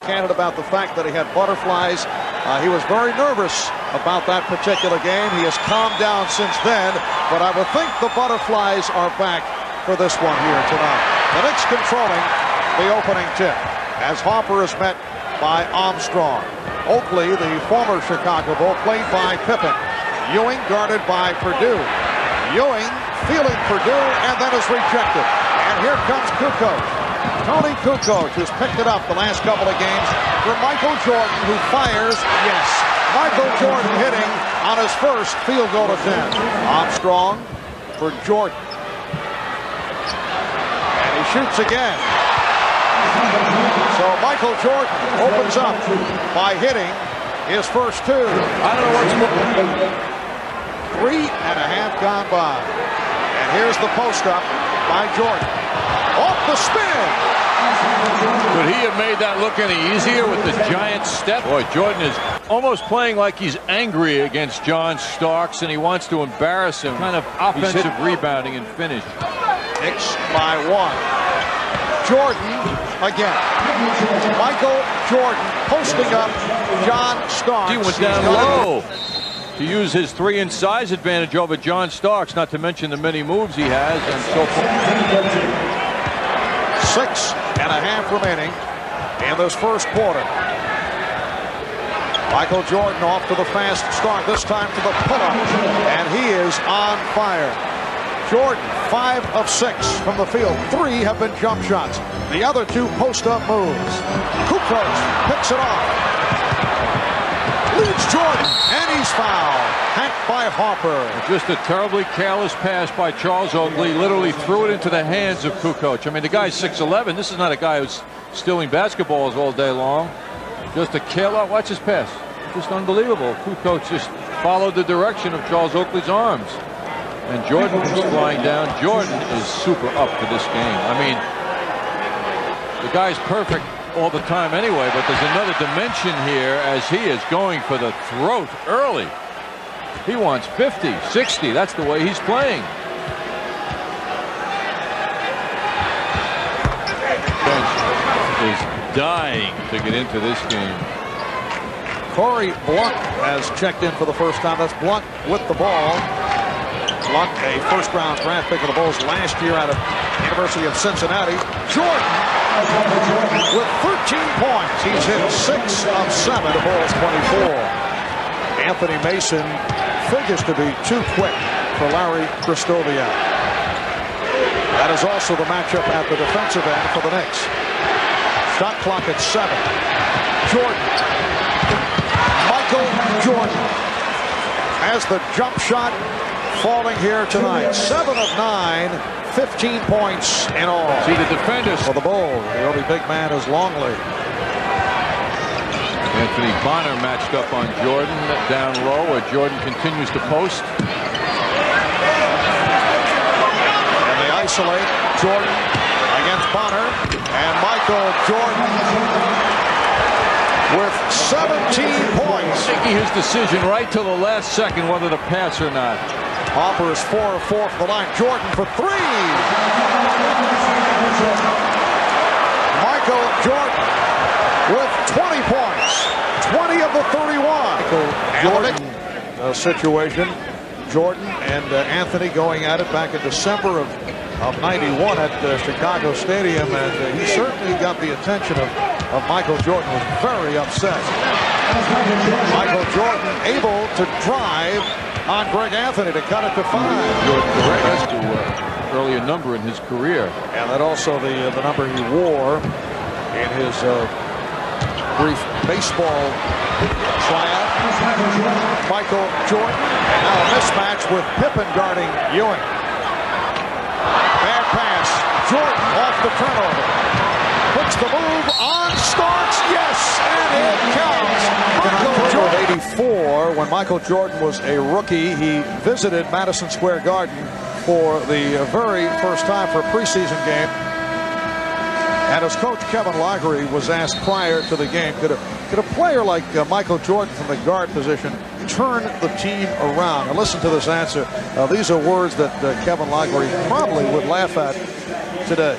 candid about the fact that he had butterflies. He was very nervous about that particular game. He has calmed down since then, but I would think the butterflies are back for this one here tonight. The Knicks controlling the opening tip as Harper is met by Armstrong. Oakley, the former Chicago Bull, played by Pippen. Ewing guarded by Perdue. Ewing feeling Perdue and then is rejected. And here comes Kukoc. Tony Kukoc, who's picked it up the last couple of games for Michael Jordan, who fires. Yes, Michael Jordan hitting on his first field goal attempt. Armstrong for Jordan. And he shoots again. So Michael Jordan opens up by hitting his first two. I don't know what's going on. 3.5 gone by. And here's the post-up by Jordan. Off the spin. Could he have made that look any easier with the giant step? Boy, Jordan is almost playing like he's angry against John Starks, and he wants to embarrass him. Kind of offensive rebounding and finish. Knicks by 1. Jordan again. Michael Jordan posting up John Starks. He went down low to use his 3 in size advantage over John Starks, not to mention the many moves he has, and so forth. 6.5 remaining in this first quarter. Michael Jordan off to the fast start, this time to the pull-up, and he is on fire. Jordan 5 of 6 from the field. 3 have been jump shots. The other 2 post-up moves. Kukoc picks it off. Leads Jordan, and he's fouled. Hacked by Harper. Just a terribly careless pass by Charles Oakley. Literally threw it into the hands of Kukoc. I mean, the guy's 6'11". This is not a guy who's stealing basketballs all day long. Just a careless. Watch his pass. Just unbelievable. Kukoc just followed the direction of Charles Oakley's arms. And Jordan was flying down. Jordan is super up for this game. I mean, the guy's perfect all the time anyway, but there's another dimension here as he is going for the throat early. He wants 50, 60. That's the way he's playing. Bench is dying to get into this game. Corey Blunt has checked in for the first time. That's Blunt with the ball. Blunt, a first-round draft pick of the Bulls last year out of University of Cincinnati. Jordan with 13 points. He's hit 6 of 7 to Bulls 24. Anthony Mason figures to be too quick for Larry Krystkowiak. That is also the matchup at the defensive end for the Knicks. Shot clock at 7. Jordan. Michael Jordan has the jump shot falling here tonight. 7 of 9, 15 points in all. See the defenders for the Bulls. The only big man is Longley. Anthony Bonner matched up on Jordan down low, where Jordan continues to post. And they isolate Jordan against Bonner, and Michael Jordan with 17 points. Making his decision right till the last second whether to pass or not. Harper is 4 of 4 from the line. Jordan for 3. Michael Jordan with 20 points. 20 of the 31. Jordan situation. Jordan and Anthony going at it back in December of 91 at Chicago Stadium, and he certainly got the attention of Michael Jordan. Was very upset. Michael Jordan able to drive on Greg Anthony to cut it to 5. Jordan has to earlier number in his career, and that also the number he wore in his brief baseball tryout. Michael Jordan, and now a mismatch with Pippen guarding Ewing. Bad pass. Jordan off the turnover. Puts the move on Starks. Yes, and it counts. Michael Jordan. 84, when Michael Jordan was a rookie, he visited Madison Square Garden for the very first time for a preseason game. And as coach Kevin Loggery was asked prior to the game, could a player like Michael Jordan from the guard position turn the team around? And listen to this answer. These are words that Kevin Loggery probably would laugh at today.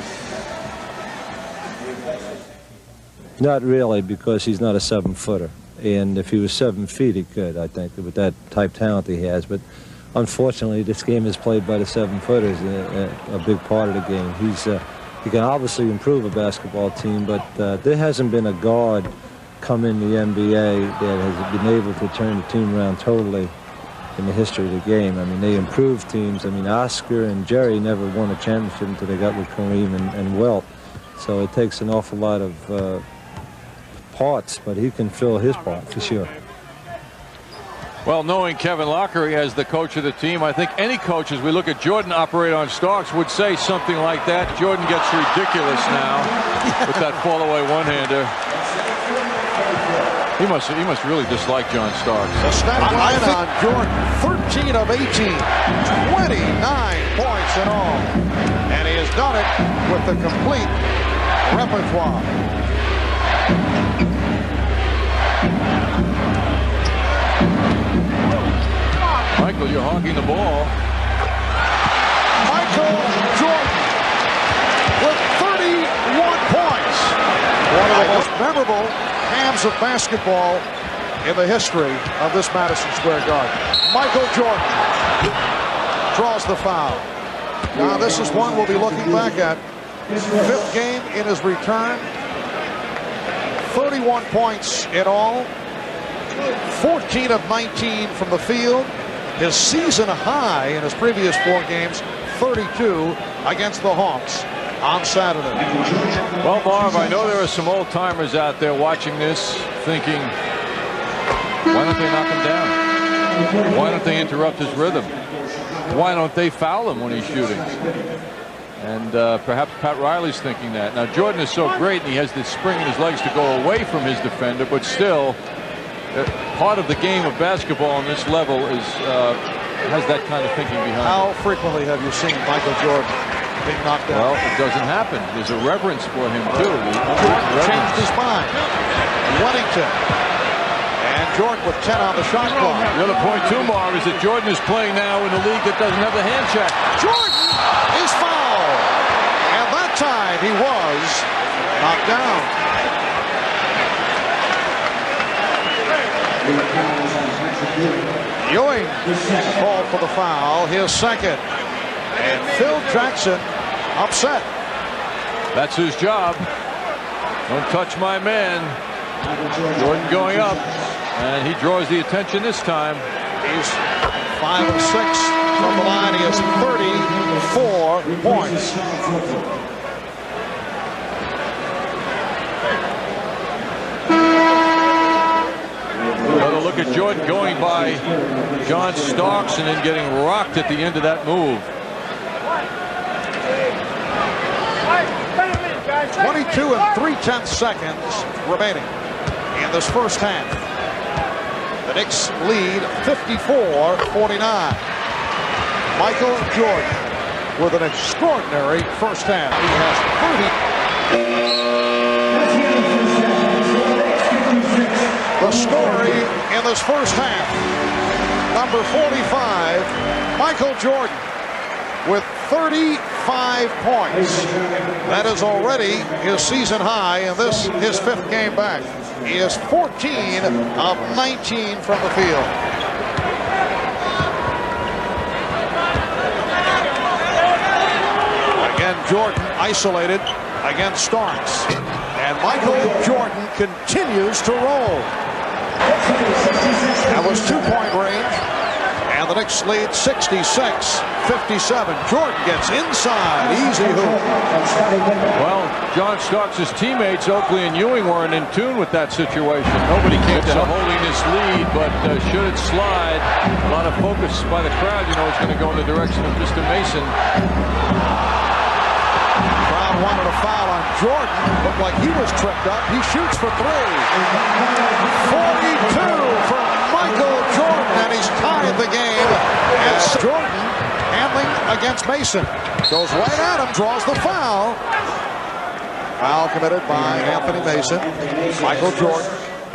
Not really, because he's not a 7-footer. And if he was 7 feet, he could, I think, with that type talent he has. But unfortunately, this game is played by the 7-footers, a big part of the game. He can obviously improve a basketball team, but there hasn't been a guard come in the NBA that has been able to turn the team around totally in the history of the game. I mean, they improved teams. I mean, Oscar and Jerry never won a championship until they got with Kareem and Wilt. So it takes an awful lot of parts, but he can fill his part for sure. Well, knowing Kevin Lockery as the coach of the team, I think any coach, as we look at Jordan operate on Starks, would say something like that. Jordan gets ridiculous now with that fall-away one-hander. He must really dislike John Starks. The stat line on Jordan, 13 of 18, 29 points in all. And he has done it with the complete repertoire. Michael, you're hogging the ball. Michael Jordan with 31 points. One of the most memorable hands of basketball in the history of this Madison Square Garden. Michael Jordan draws the foul. Now this is one we'll be looking back at. 5th game in his return. 31 points in all. 14 of 19 from the field. His season high in his previous 4 games, 32 against the Hawks on Saturday. Well, Marv, I know there are some old-timers out there watching this thinking, why don't they knock him down? Why don't they interrupt his rhythm? Why don't they foul him when he's shooting? And perhaps Pat Riley's thinking that. Now, Jordan is so great, and he has this spring in his legs to go away from his defender, but still, part of the game of basketball on this level is has that kind of thinking behind it. How frequently have you seen Michael Jordan being knocked down? Well, it doesn't happen. There's a reverence for him, too. Jordan changed his mind. Wellington. And Jordan with 10 on the shot clock. The other point, too, Marv, is that Jordan is playing now in a league that doesn't have the hand check. Jordan is fouled. And that time he was knocked down. Ewing called for the foul, his second. And Phil Jackson upset. That's his job. Don't touch my man. Jordan going up, and he draws the attention this time. He's 5 of 6 from the line. He has 34 points. Another look at Jordan going by John Starks and then getting rocked at the end of that move. 22 and 3/10 seconds remaining in this first half. The Knicks lead 54-49. Michael Jordan with an extraordinary first half. He has 30. The story in this first half. Number 45, Michael Jordan with 35 points. That is already his season high, and this his 5th game back. He is 14 of 19 from the field. Again, Jordan isolated against Starks. And Michael Jordan continues to roll. That was 2-point range. And the Knicks lead 66-57. Jordan gets inside. Easy hoop. Well, John Starks' teammates, Oakley and Ewing, weren't in tune with that situation. Nobody came to holding this lead, but should it slide, a lot of focus by the crowd. You know it's going to go in the direction of Mr. Mason. Crowd wanted a foul on Jordan. Looked like he was tripped up. He shoots for 3. 42 for Michael Jordan, and he's tied the game. And Jordan handling against Mason. Goes right at him, draws the foul. Foul committed by Anthony Mason. Michael Jordan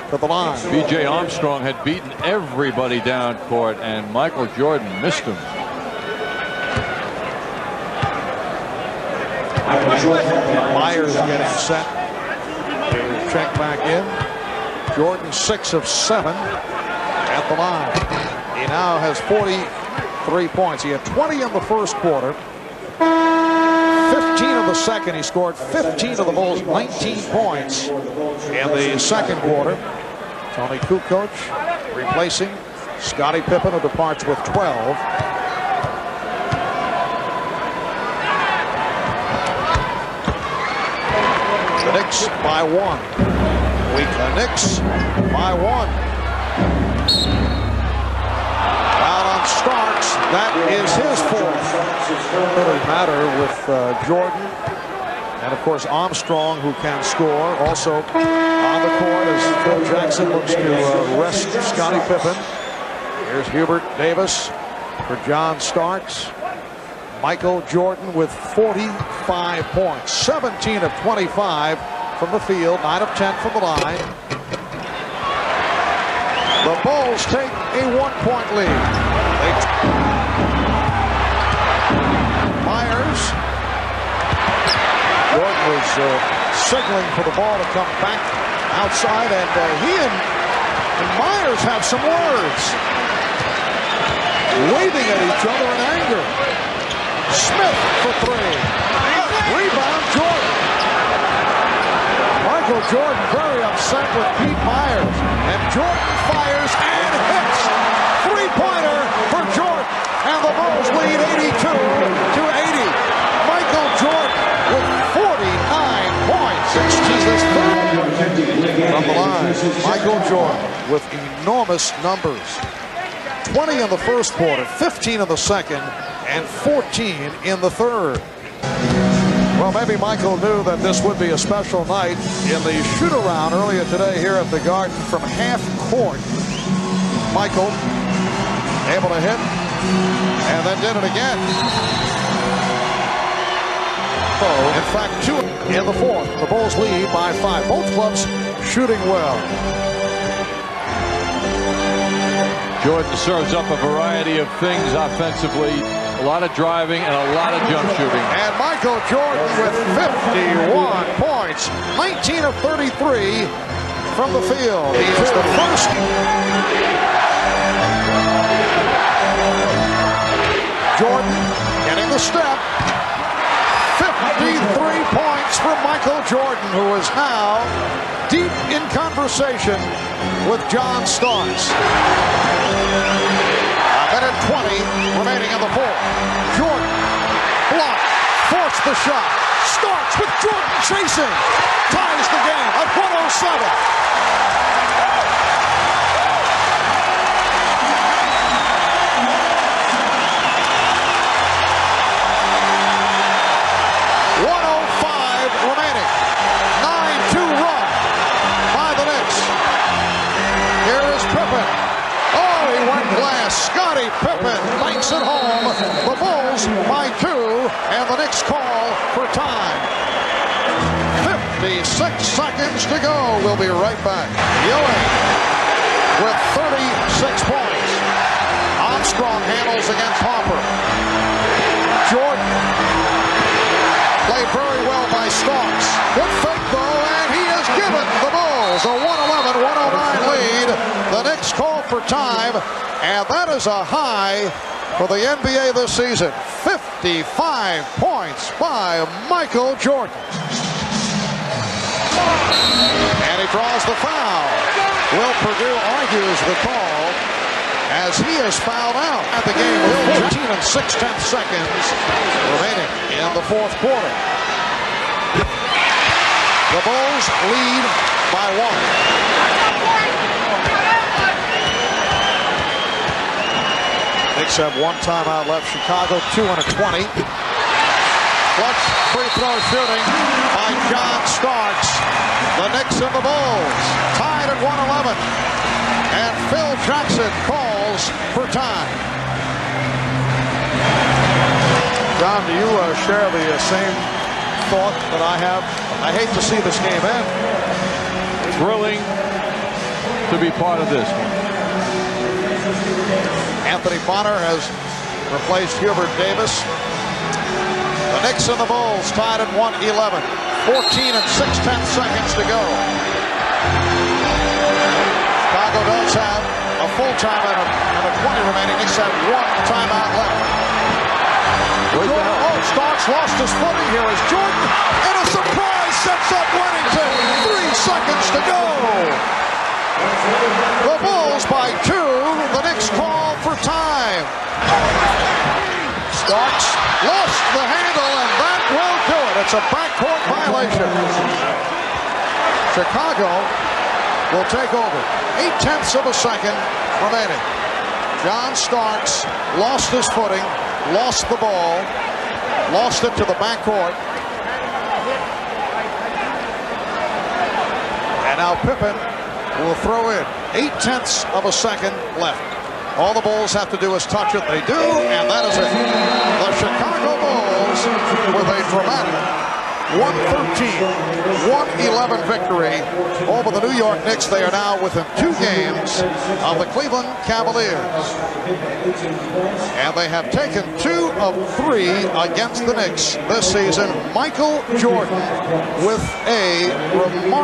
to the line. B.J. Armstrong had beaten everybody down court, and Michael Jordan missed him. Myers getting set to checked back in. Jordan 6 of 7 at the line. He now has 43 points. He had 20 in the first quarter. 15 of the second. He scored 15 of the Bulls, 19 points in the second quarter. Tony Kukoc replacing Scottie Pippen, who departs with 12. The Knicks by 1. The Knicks by 1. Out on Starks. That is his fourth. Really matter with Jordan. And of course Armstrong, who can score. Also on the court as Phil Jackson looks to rest Scottie Pippen. Here's Hubert Davis for John Starks. Michael Jordan with 45 points. 17 of 25 from the field. 9 of 10 from the line. The Bulls take a 1-point lead. Myers. Jordan was signaling for the ball to come back outside, and he and Myers have some words. Waving at each other in anger. Smith for 3. Rebound Jordan. Michael Jordan very upset with Pete Myers. And Jordan fires and hits. 3-pointer for Jordan. And the Bulls lead 82-80. Michael Jordan with 49 points. From the line, Michael Jordan with enormous numbers. 20 in the first quarter, 15 in the second, and 14 in the third. Well, maybe Michael knew that this would be a special night in the shoot-around earlier today here at the Garden from half court. Michael able to hit and then did it again. In fact, 2 in the fourth. The Bulls lead by 5. Both clubs shooting well. Jordan serves up a variety of things offensively. A lot of driving and a lot of jump shooting. And Michael Jordan with 51 points. 19 of 33 from the field. He is the first. Jordan getting the step. 53 points from Michael Jordan, who is now deep in conversation with John Starks. A minute 20 remaining in the fourth. Jordan blocked, forced the shot. Starks with Jordan chasing. Ties the game at 107. Remaining. 9-2 run by the Knicks. Here is Pippen. Oh, he went glass. Scottie Pippen makes it home. The Bulls by 2, and the Knicks call for time. 56 seconds to go. We'll be right back. Ewing with 36 points. Armstrong handles against Harper. Jordan played very well by Starks. Good fake though, and he has given the Bulls a 111-109 lead. The Knicks call for time, and that is a high for the NBA this season. 55 points by Michael Jordan. And he draws the foul. Will Perdue argues the call as he is fouled out at the game with 14 and 6/10 seconds remaining in the fourth quarter. The Bulls lead by 1. Knicks have 1 timeout left. Chicago 2 and a 20. Clutch free throw shooting by John Starks. The Knicks and the Bulls tied at 111. And Phil Jackson calls for time. John, do you share the same thought that I have? I hate to see this game end. Thrilling to be part of this one. Anthony Bonner has replaced Hubert Davis. The Knicks and the Bulls tied at 111. 14 and 6/10 seconds to go. full time and a 20 remaining. Knicks have one timeout left. Starks lost his footing here as Jordan, and a surprise sets up Wennington. 3 seconds to go. The Bulls by 2. The Knicks call for time. Starks lost the handle, and that will do it. It's a backcourt violation. Chicago will take over. 0.8 of a second remaining. John Starks lost his footing, lost the ball, lost it to the backcourt. And now Pippen will throw in. 0.8 of a second left. All the Bulls have to do is touch it. They do, and that is it. The Chicago Bulls with a dramatic 113-111 victory over the New York Knicks. They are now within 2 games of the Cleveland Cavaliers. And they have taken 2 of 3 against the Knicks this season. Michael Jordan with a remarkable